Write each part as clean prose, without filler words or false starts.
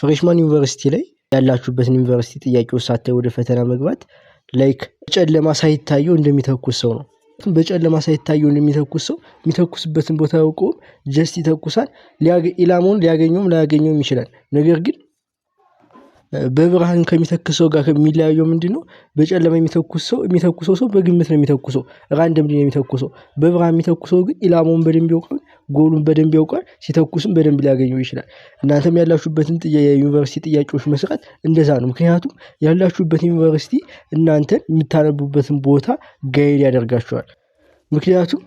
ፍሬሽማን ዩኒቨርሲቲ ላይ ያላችሁበትን ዩኒቨርሲቲ ጥያቄው ሳታይ ወደ ፈተና መግባት ላይክ ጨለማ ሳይታየው እንደሚተኩስ ሰው ነው። በጨለማ ሳይታየው እንደሚተኩስ ሰው የሚተኩስበትን ቦታ ያውቆ ጀስት ይተኩሳል። ኢላማውን ሊያገኘውም ላያገኘውም ይችላል። ነገር ግን በብርሃን ከሚተኩሰው ጋር የሚለያየው ምንድነው? በጨለማ የሚተኩሰው ሰው በግምት ነው የሚተኩሰው፣ ራንደምሊ ነው የሚተኩሰው። በብርሃን የሚተኩሰው ግን ኢላማውን በደንብ ያውቃል፣ ጎሉን በደንብ ያውቃል፣ ሲተኩስም በደንብ ሊያገኘው ይችላል። እናንተም ያላችሁበትን የዩኒቨርሲቲ ጥያቄዎች መስራት እንደዛ ነው። ምክንያቱም ያላችሁበት ዩኒቨርሲቲ እናንተን የምታነቡበትን ቦታ ጋይድ ያደርጋችኋል። ምክንያቱም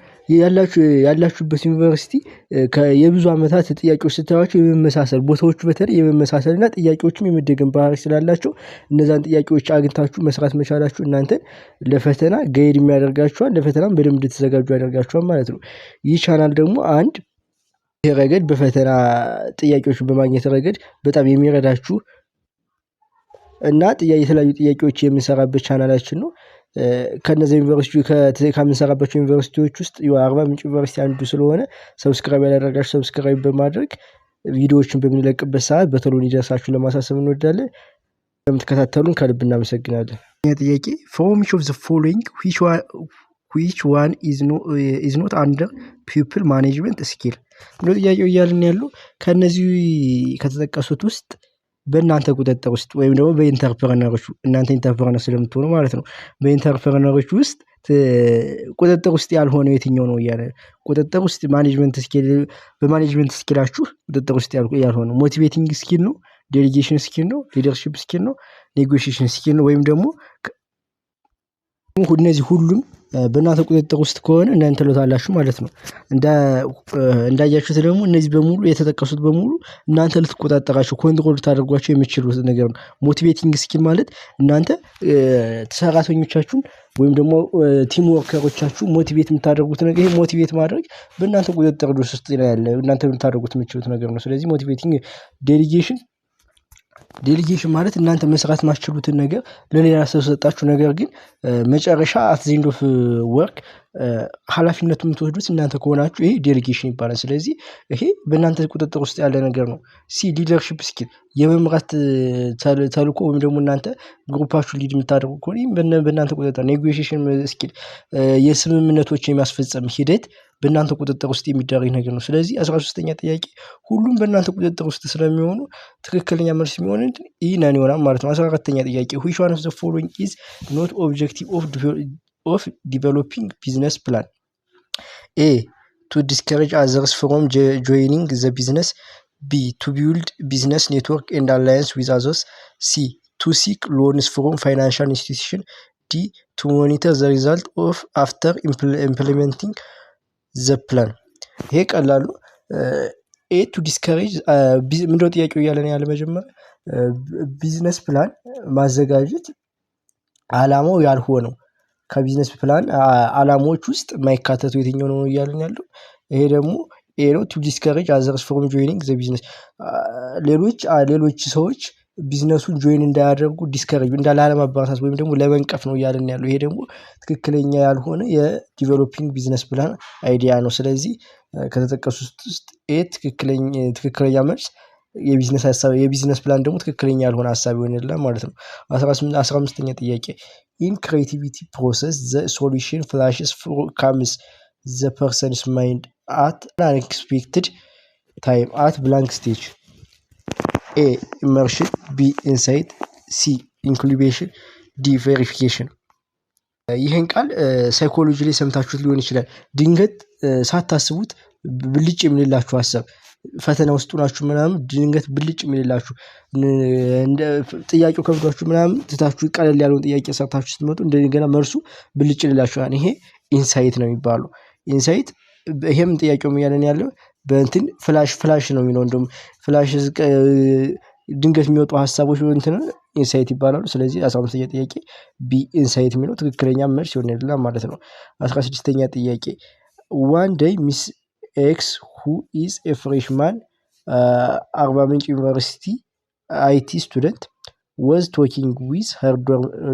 ያላችሁበት ዩኒቨርሲቲ የብዙ ዓመታት ጥያቄዎች ስታዩዋቸው የመመሳሰል ቦታዎቹ በተለይ የመመሳሰልና ጥያቄዎችም የመደገም ባህሪ ስላላቸው እነዛን ጥያቄዎች አግኝታችሁ መስራት መቻላችሁ እናንተን ለፈተና ጋይድ የሚያደርጋችኋል፣ ለፈተናም በደንብ እንድትዘጋጁ ያደርጋችኋል ማለት ነው። ይህ ቻናል ደግሞ አንድ ረገድ በፈተና ጥያቄዎችን በማግኘት ረገድ በጣም የሚረዳችሁ እና የተለያዩ ጥያቄዎች የምንሰራበት ቻናላችን ነው። ከነዚህ ዩኒቨርሲቲ ከምንሰራባቸው ዩኒቨርሲቲዎች ውስጥ የአርባ ምንጭ ዩኒቨርሲቲ አንዱ ስለሆነ ሰብስክራይብ ያላደረጋችሁ ሰብስክራይብ በማድረግ ቪዲዮዎችን በምንለቅበት ሰዓት በቶሎ እንዲደርሳችሁ ለማሳሰብ እንወዳለን። ለምትከታተሉን ከልብ እናመሰግናለን። ጥያቄ from which of the following which one is not under people management skill ነው ጥያቄው እያልን ያለው ከነዚህ ከተጠቀሱት ውስጥ በእናንተ ቁጥጥር ውስጥ ወይም ደግሞ በኢንተርፕረነሮች እናንተ ኢንተርፕረነር ስለምትሆኑ ማለት ነው። በኢንተርፕረነሮች ውስጥ ቁጥጥር ውስጥ ያልሆነው የትኛው ነው እያለ ቁጥጥር ውስጥ በማኔጅመንት ስኪላችሁ ቁጥጥር ውስጥ ያልሆነው ሞቲቬቲንግ ስኪል ነው፣ ዴሊጌሽን ስኪል ነው፣ ሊደርሺፕ ስኪል ነው፣ ኔጎሺዬሽን ስኪል ነው ወይም ደግሞ እነዚህ ሁሉም በእናንተ ቁጥጥር ውስጥ ከሆነ እናንተ ትሉታላችሁ ማለት ነው። እንዳያችሁት ደግሞ እነዚህ በሙሉ የተጠቀሱት በሙሉ እናንተ ልትቆጣጠራቸው ኮንትሮል ልታደርጓቸው የምትችሉት ነገር ነው። ሞቲቬቲንግ ስኪል ማለት እናንተ ሰራተኞቻችሁን ወይም ደግሞ ቲም ወርከሮቻችሁ ሞቲቬት የምታደርጉት ነገር ይሄ ሞቲቬት ማድረግ በእናንተ ቁጥጥር ውስጥ ያለ እናንተ ልታደርጉት የምትችሉት ነገር ነው። ስለዚህ ሞቲቬቲንግ ዴሊጌሽን ማለት እናንተ መስራት ማትችሉትን ነገር ለሌላ ሰው ሰጣችሁ፣ ነገር ግን መጨረሻ አት ዘ ኤንድ ኦፍ ወርክ ኃላፊነቱን የምትወስዱት እናንተ ከሆናችሁ ይሄ ዴሊጌሽን ይባላል። ስለዚህ ይሄ በእናንተ ቁጥጥር ውስጥ ያለ ነገር ነው። ሊደርሺፕ ስኪል የመምራት ተልእኮ ወይም ደግሞ እናንተ ግሩፓችሁን ሊድ የምታደርጉ ከሆነ በእናንተ ቁጥጥር። ኔጎሺዬሽን ስኪል የስምምነቶች የሚያስፈጸም ሂደት በእናንተ ቁጥጥር ውስጥ የሚደረግ ነገር ነው። ስለዚህ 13ኛ ጥያቄ ሁሉም በእናንተ ቁጥጥር ውስጥ ስለሚሆኑ ትክክለኛ መልስ የሚሆን ይህ ነን ይሆናል ማለት ነው። 14ኛ ጥያቄ which one of the following is not objective of developing business plan? A. To discourage others from joining the business. B. To build business network and alliance with others. C. To seek loans from financial institution. D. To monitor the result of after implementing the plan. ይሄ ቀላል ነው። ኤ ቱ ዲስከሬጅ ምንድነው ጥያቄው እያለን ያለ መጀመሪያ ቢዝነስ ፕላን ማዘጋጀት አላማው ያልሆነው ከቢዝነስ ፕላን አላማዎች ውስጥ የማይካተቱ የትኛው ነው እያለን ያለው። ይሄ ደግሞ ኤ ነው። ቱ ዲስከሬጅ አዘርስ ፍሮም ጆይኒንግ ዘ ቢዝነስ ሌሎች ሰዎች ቢዝነሱን ጆይን እንዳያደርጉ ዲስከሬጅ እንዳላለማባራታት ወይም ደግሞ ለመንቀፍ ነው እያለን ያለው። ይሄ ደግሞ ትክክለኛ ያልሆነ የዲቨሎፒንግ ቢዝነስ ፕላን አይዲያ ነው። ስለዚህ ከተጠቀሱት ውስጥ ኤ ትክክለኛ መልስ የቢዝነስ ፕላን ደግሞ ትክክለኛ ያልሆነ ሀሳብ ይሆንልናል ማለት ነው። 15ኛ ጥያቄ in creativity process the solution flashes comes the person's mind at an unexpected time at blank stage. A. Immersion. B. Insight. C. Incubation. D. Verification. ይህን ቃል ሳይኮሎጂ ላይ ሰምታችሁት ሊሆን ይችላል። ድንገት ሳታስቡት ብልጭ የሚልላችሁ ሀሳብ ፈተና ውስጥ ናችሁ ምናምን ድንገት ብልጭ የሚልላችሁ ጥያቄው ከብዷችሁ ምናምን ትታችሁ ቀለል ያለውን ጥያቄ ሰርታችሁ ስትመጡ እንደገና መልሱ ብልጭ ይልላችኋል። ይሄ ኢንሳይት ነው የሚባለው። ኢንሳይት ይሄም ጥያቄው ያለን ያለው በእንትን ፍላሽ ነው የሚለው። እንደውም ፍላሽ ድንገት የሚወጡ ሀሳቦች እንትን ኢንሳይት ይባላሉ። ስለዚህ 15ኛ ጥያቄ ቢ ኢንሳይት የሚለው ትክክለኛ መልስ ይሆናል ማለት ነው። 16ኛ ጥያቄ one day Miss X who is a freshman አርባ ምንጭ ዩኒቨርሲቲ IT student was talking with her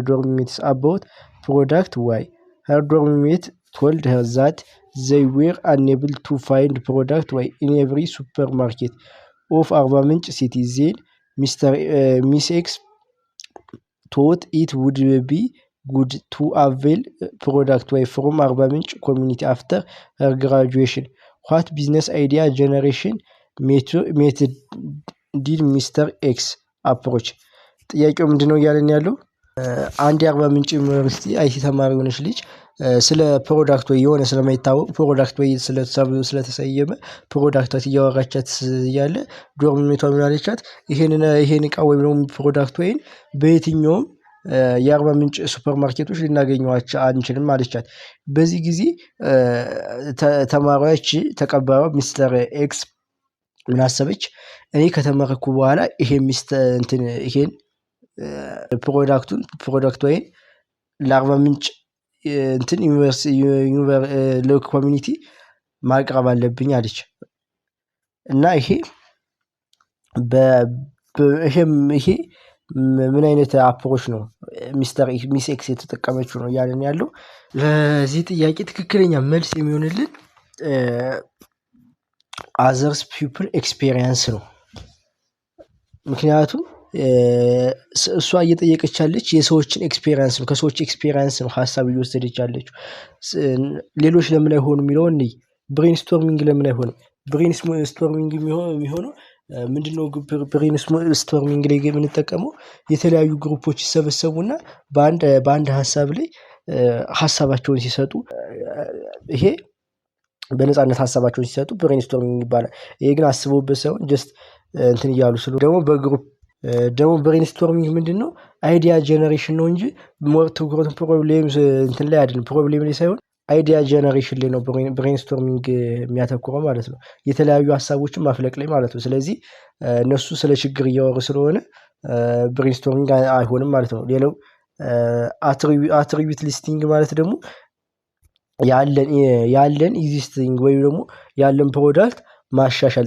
dorm mates about product Y. Her dorm mate told her that they were unable to find product Y in every supermarket of አርባ ምንጭ city. Then Miss X thought it would be good to avail product way from Arba Minch community after her graduation. What business idea generation method did Mr. X approach? ጥያቄው ምንድነው እያለን ያለው? አንድ የአርባ ምንጭ ዩኒቨርሲቲ አይቲ ተማሪ የሆነች ልጅ ስለ ፕሮዳክት ወይ የሆነ ስለማይታወቅ ፕሮዳክት ወይ ስለተሰየመ ፕሮዳክት እያወራቻት እያለ ዶርም ሜቷ ምን አለቻት? ይሄን እቃ ወይም ደግሞ ፕሮዳክት ወይን በየትኛውም የአርባ ምንጭ ሱፐር ማርኬቶች ልናገኘዋቸው አንችልም አለቻት። በዚህ ጊዜ ተማሪዎች ተቀባዩ ሚስተር ኤክስ ምን አሰበች? እኔ ከተመረኩ በኋላ ይሄን ፕሮዳክት ወይን ለአርባ ምንጭ ኮሚኒቲ ማቅረብ አለብኝ አለች። እና ይሄ ምን አይነት አፕሮች ነው ሚስ ኤክስ የተጠቀመችው ነው እያለን ያለው? ለዚህ ጥያቄ ትክክለኛ መልስ የሚሆንልን አዘርስ ፒፕል ኤክስፔሪየንስ ነው። ምክንያቱም እሷ እየጠየቀች ያለች የሰዎችን ኤክስፔሪየንስ ነው፣ ከሰዎች ኤክስፔሪየንስ ነው ሀሳብ እየወሰደች ያለችው። ሌሎች ለምን አይሆኑም የሚለውን ብሬንስቶርሚንግ ለምን አይሆንም? ብሬንስቶርሚንግ የሚሆነው ምንድነው? ብሬንስቶርሚንግ ላይ የምንጠቀመው የተለያዩ ግሩፖች ይሰበሰቡና በአንድ ሀሳብ ላይ ሀሳባቸውን ሲሰጡ፣ ይሄ በነፃነት ሀሳባቸውን ሲሰጡ ብሬንስቶርሚንግ ይባላል። ይሄ ግን አስበውበት ሳይሆን ጀስት እንትን እያሉ ስለሆነ ደግሞ በግሩፕ ደግሞ ብሬንስቶርሚንግ ምንድነው? አይዲያ ጀነሬሽን ነው እንጂ ሞር ትኩረት ፕሮብሌም እንትን ላይ አይደለም። ፕሮብሌም ላይ ሳይሆን አይዲያ ጀነሬሽን ላይ ነው ብሬንስቶርሚንግ የሚያተኩረው ማለት ነው። የተለያዩ ሀሳቦችን ማፍለቅ ላይ ማለት ነው። ስለዚህ እነሱ ስለ ችግር እያወሩ ስለሆነ ብሬንስቶርሚንግ አይሆንም ማለት ነው። ሌላው አትሪቢዩት ሊስቲንግ ማለት ደግሞ ያለን ኤግዚስቲንግ ወይም ደግሞ ያለን ፕሮዳክት ማሻሻል፣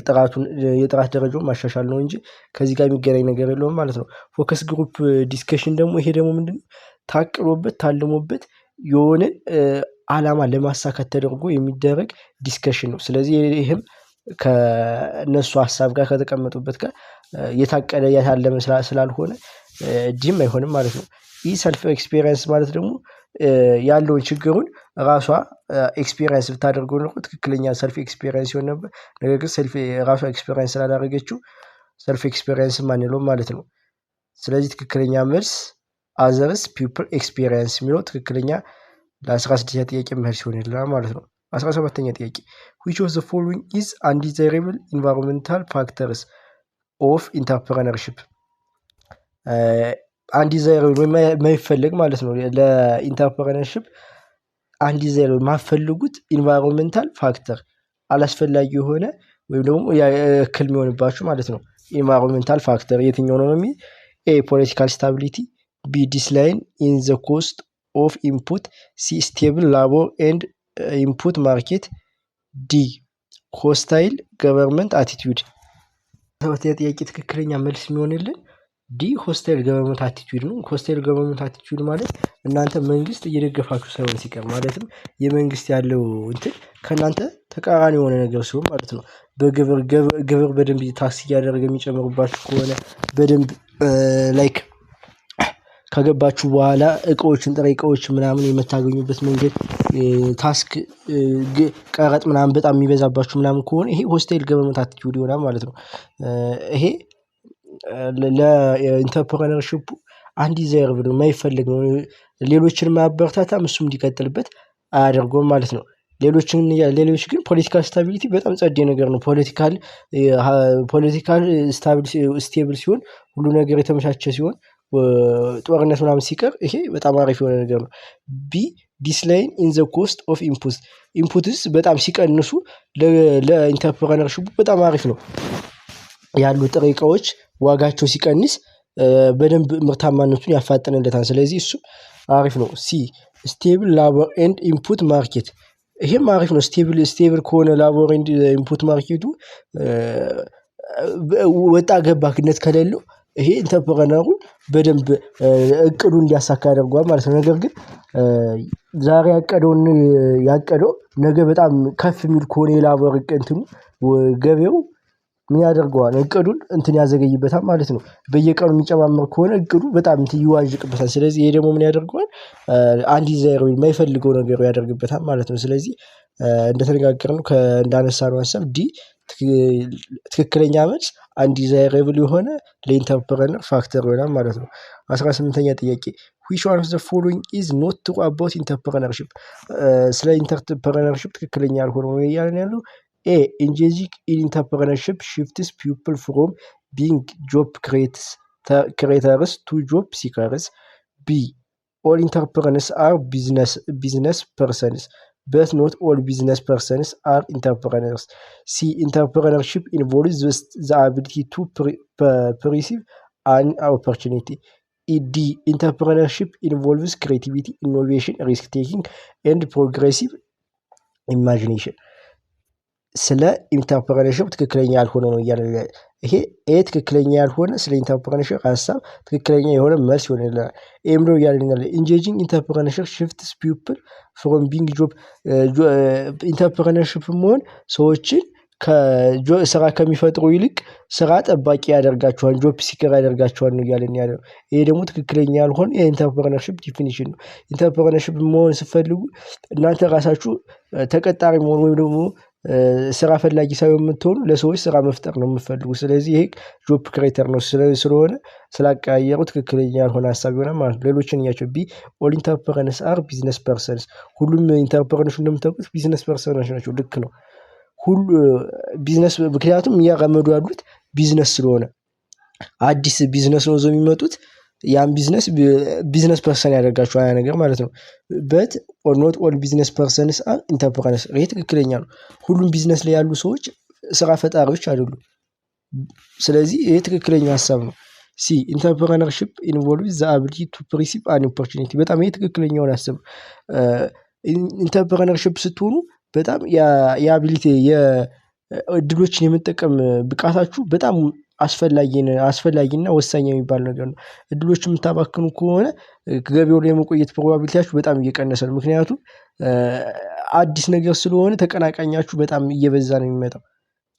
የጥራት ደረጃውን ማሻሻል ነው እንጂ ከዚህ ጋር የሚገናኝ ነገር የለውም ማለት ነው። ፎከስ ግሩፕ ዲስከሽን ደግሞ ይሄ ደግሞ ምንድነው? ታቅዶበት ታልሞበት የሆነ አላማ ለማሳካት ተደርጎ የሚደረግ ዲስከሽን ነው። ስለዚህ ይሄም ከነሱ ሀሳብ ጋር ከተቀመጡበት ጋር የታቀደ ያለመ ስላልሆነ ዲም አይሆንም ማለት ነው። ይህ ሰልፍ ኤክስፒሪየንስ ማለት ደግሞ ያለውን ችግሩን ራሷ ኤክስፒሪየንስ ብታደርገው ነው ትክክለኛ ሰልፍ ኤክስፒሪየንስ ይሆን ነበር። ነገር ግን ራሷ ኤክስፒሪየንስ ስላላደረገችው ሰልፍ ኤክስፒሪየንስ አንለውም ማለት ነው። ስለዚህ ትክክለኛ መልስ አዘርስ ፒፕል ኤክስፒሪየንስ የሚለው ትክክለኛ ለ16ኛ ጥያቄ መልስ ይሆንልናል ማለት ነው። 17ኛ ጥያቄ which of the following is undesirable environmental factors of entrepreneurship? undesirable የማይፈልግ ማለት ነው። ለኢንተርፕረነርሺፕ undesirable የማፈልጉት ኢንቫይሮንመንታል ፋክተር አላስፈላጊ የሆነ ወይም ደግሞ እክል የሚሆንባችሁ ማለት ነው። ኢንቫይሮንመንታል ፋክተር የትኛው ነው የሚል? ኤ ፖለቲካል ስታቢሊቲ፣ ቢ ዲስላይን ኢን ዘ ኮስት ኦፍ ኢንፑት፣ ሲ ስቴብል ላቦር ኤንድ ኢንፑት ማርኬት፣ ዲ ሆስታይል ገቨርንመንት አቲቲዩድ። ጥያቄ ትክክለኛ መልስ የሚሆንልን ዲ ሆስታይል ገቨርንመንት አቲቲዩድ ነው። ሆስታይል ገቨርንመንት አቲቲዩድ ማለት እናንተ መንግስት እየደገፋችሁ ሳይሆን ሲቀር ማለትም የመንግስት ያለው እንትን ከእናንተ ተቃራኒ የሆነ ነገር ሲሆን ማለት ነው። በግብር በደንብ ታክስ እያደረገ የሚጨምሩባችሁ ከሆነ በደንብ ላይክ ከገባችሁ በኋላ ጥሬ እቃዎች ምናምን የምታገኙበት መንገድ ታስክ ቀረጥ ምናምን በጣም የሚበዛባችሁ ምናምን ከሆነ ይሄ ሆስታይል ገቨርንመንት አቲቲዩድ ይሆናል ማለት ነው። ይሄ ለኢንተርፕረነርሺፑ አንዲዛይረብል ነው፣ የማይፈልግ ነው። ሌሎችን ማበረታታም እሱም እንዲቀጥልበት አያደርገውም ማለት ነው። ሌሎች ግን ፖለቲካል ስታቢሊቲ በጣም ጸዴ ነገር ነው። ፖለቲካል ስቴብል ሲሆን ሁሉ ነገር የተመቻቸ ሲሆን ጦርነት ምናምን ሲቀር ይሄ በጣም አሪፍ የሆነ ነገር ነው። ቢ ዲስላይን ኢን ዘ ኮስት ኦፍ ኢንፑትስ በጣም ሲቀንሱ ለኢንተርፕረነርሺፑ በጣም አሪፍ ነው። ያሉ ጥሬ እቃዎች ዋጋቸው ሲቀንስ በደንብ ምርታማነቱን ያፋጥንለታል። ስለዚህ እሱ አሪፍ ነው። ሲ ስቴብል ላቦር ኤንድ ኢንፑት ማርኬት፣ ይሄም አሪፍ ነው። ስቴብል ከሆነ ላቦር ኤንድ ኢንፑት ማርኬቱ ወጣ ገባክነት ከሌለው ይሄ ኢንተርፕረነሩ በደንብ እቅዱን እንዲያሳካ ያደርገዋል ማለት ነው። ነገር ግን ዛሬ ያቀደው ነገ በጣም ከፍ የሚል ከሆነ የላቦር እንትኑ ገበያው ምን ያደርገዋል እቅዱን እንትን ያዘገይበታል ማለት ነው። በየቀኑ የሚጨማመር ከሆነ እቅዱ በጣም እንትን ይዋዥቅበታል። ስለዚህ ይሄ ደግሞ ምን ያደርገዋል አንዲዛይር የማይፈልገው ነገር ያደርግበታል ማለት ነው። ስለዚህ እንደተነጋገርነው እንዳነሳነው ሀሳብ ዲ ትክክለኛ መልስ አንዲዛይሬብል የሆነ ለኢንተርፕረነር ፋክተር ይሆናል ማለት ነው። 18ኛ ጥያቄ which one of the following is not true about entrepreneurship? ስለ ኢንተርፕረነርሺፕ ትክክለኛ ያልሆነው ነው እያልን ያለው ኤ engaging in entrepreneurship shifts people from being job creators to job seekers. B all entrepreneurs are business persons but not all business persons are entrepreneurs. C entrepreneurship involves the ability to perceive an opportunity. D entrepreneurship involves creativity, innovation, risk taking and progressive imagination. ስለ ኢንተርፕረነርሺፕ ትክክለኛ ያልሆነ ነው እያለ ይሄ ትክክለኛ ያልሆነ ስለ ኢንተርፕረነርሺፕ ሀሳብ ትክክለኛ የሆነ መልስ ይሆንልናል። ኤም ነው እያልን ያለ ኢንጌጂንግ ኢንተርፕረነርሺፕ ሽፍትስ ፒፕል ፍሮም ቢንግ ጆብ ኢንተርፕረነርሺፕ መሆን ሰዎችን ስራ ከሚፈጥሩ ይልቅ ስራ ጠባቂ ያደርጋቸዋል፣ ጆብ ሲከር ያደርጋቸዋል ነው እያልን ያለው። ይሄ ደግሞ ትክክለኛ ያልሆነ የኢንተርፕረነርሺፕ ዲፊኒሽን ነው። ኢንተርፕረነርሺፕ መሆን ስትፈልጉ እናንተ ራሳችሁ ተቀጣሪ መሆን ወይም ደግሞ ስራ ፈላጊ ሳይሆን የምትሆኑ ለሰዎች ስራ መፍጠር ነው የምትፈልጉ። ስለዚህ ይሄ ጆብ ክሬተር ነው ስለሆነ ስላቀያየሩ ትክክለኛ ያልሆነ ሀሳብ ይሆናል ማለት ነው። ሌሎችን እያቸው ቢ ኦል ኢንተርፕረነርስ አር ቢዝነስ ፐርሰንስ ሁሉም ኢንተርፕረነርስ እንደምታውቁት ቢዝነስ ፐርሰኖች ናቸው። ልክ ነው ሁሉ ቢዝነስ ምክንያቱም እያራመዱ ያሉት ቢዝነስ ስለሆነ አዲስ ቢዝነስ ነው የሚመጡት ያን ቢዝነስ ፐርሰን ያደርጋቸው ያ ነገር ማለት ነው። but or not all business persons are entrepreneurs ይሄ ትክክለኛ ነው። ሁሉም ቢዝነስ ላይ ያሉ ሰዎች ስራ ፈጣሪዎች አይደሉም። ስለዚህ ይሄ ትክክለኛ ሀሳብ ነው። ሲ entrepreneurship involves the ability to perceive an opportunity በጣም ይሄ ትክክለኛውን ሀሳብ ኢንተርፕረነርሺፕ ስትሆኑ በጣም የአቢሊቲ የእድሎችን የመጠቀም ብቃታችሁ በጣም አስፈላጊና ወሳኝ የሚባል ነገር ነው። እድሎችን የምታባክኑ ከሆነ ገበያው ላይ የመቆየት ፕሮባቢሊቲያችሁ በጣም እየቀነሰ ነው። ምክንያቱም አዲስ ነገር ስለሆነ ተቀናቃኛችሁ በጣም እየበዛ ነው የሚመጣው።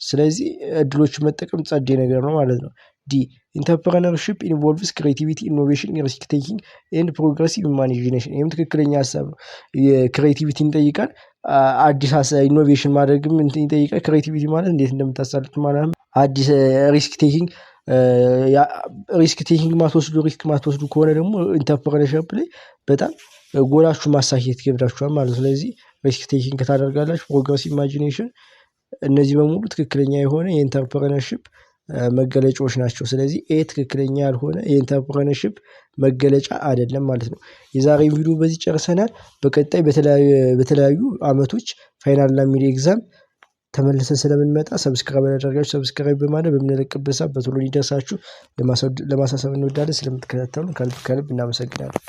ስለዚህ እድሎችን መጠቀም ጸዴ ነገር ነው ማለት ነው። ዲ ኢንተርፕረነርሺፕ ኢንቮልቭስ ክሬቲቪቲ፣ ኢኖቬሽን፣ ሪስክ ቴኪንግ ኤንድ ፕሮግረሲቭ ኢማጂኔሽን ይህም ትክክለኛ ሀሳብ ነው። የክሬቲቪቲን ይጠይቃል። አዲስ ሀሳብ ኢኖቬሽን ማድረግም ይጠይቃል። ክሬቲቪቲ ማለት እንዴት እንደምታሳልጥ ማለት ነው። አዲስ ሪስክ ቴኪንግ ማትወስዱ ከሆነ ደግሞ ኢንተርፕረነርሺፕ ላይ በጣም ጎላችሁ ማሳካት ይከብዳችኋል ማለት ነው። ስለዚህ ሪስክ ቴኪንግ ታደርጋላችሁ። ፕሮግረሲቭ ኢማጂኔሽን እነዚህ በሙሉ ትክክለኛ የሆነ የኢንተርፕረነርሺፕ መገለጫዎች ናቸው። ስለዚህ ትክክለኛ ያልሆነ የኢንተርፕረነርሺፕ መገለጫ አይደለም ማለት ነው። የዛሬን ቪዲዮ በዚህ ጨርሰናል። በቀጣይ በተለያዩ አመቶች ፋይናል እና ሚድ ኤግዛም ተመልሰን ስለምንመጣ ሰብስክራይብ ያደርጋችሁ ሰብስክራይብ በማድረግ በምንለቅበት ሰዓት በቶሎ እንዲደርሳችሁ ለማሳሰብ እንወዳለን። ስለምትከታተሉን ከልብ እናመሰግናለን።